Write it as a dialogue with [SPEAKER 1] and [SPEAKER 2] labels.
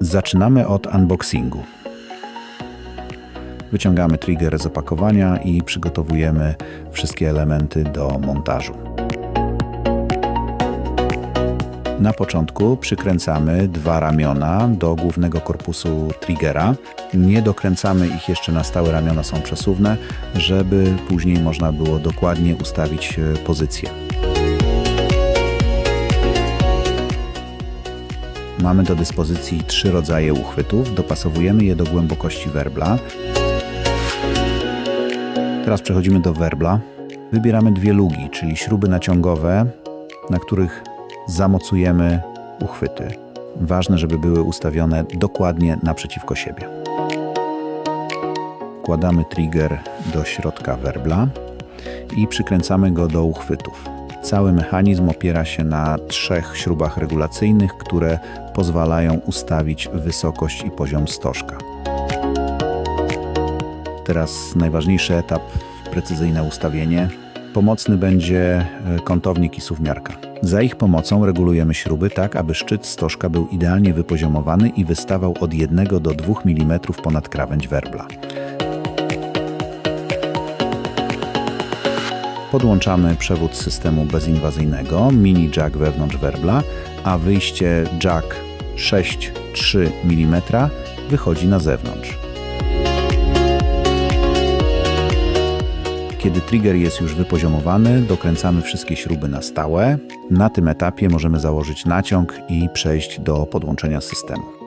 [SPEAKER 1] Zaczynamy od unboxingu. Wyciągamy trigger z opakowania i przygotowujemy wszystkie elementy do montażu. Na początku przykręcamy 2 ramiona do głównego korpusu triggera. Nie dokręcamy ich jeszcze na stałe, ramiona są przesuwne, żeby później można było dokładnie ustawić pozycję. Mamy do dyspozycji 3 rodzaje uchwytów, dopasowujemy je do głębokości werbla. Teraz przechodzimy do werbla. Wybieramy 2 lugi, czyli śruby naciągowe, na których zamocujemy uchwyty. Ważne, żeby były ustawione dokładnie naprzeciwko siebie. Wkładamy trigger do środka werbla i przykręcamy go do uchwytów. Cały mechanizm opiera się na 3 śrubach regulacyjnych, które pozwalają ustawić wysokość i poziom stożka. Teraz najważniejszy etap, precyzyjne ustawienie. Pomocny będzie kątownik i suwmiarka. Za ich pomocą regulujemy śruby tak, aby szczyt stożka był idealnie wypoziomowany i wystawał od 1 do 2 mm ponad krawędź werbla. Podłączamy przewód systemu bezinwazyjnego, mini jack wewnątrz werbla, a wyjście jack 6,3 mm wychodzi na zewnątrz. Kiedy trigger jest już wypoziomowany, dokręcamy wszystkie śruby na stałe. Na tym etapie możemy założyć naciąg i przejść do podłączenia systemu.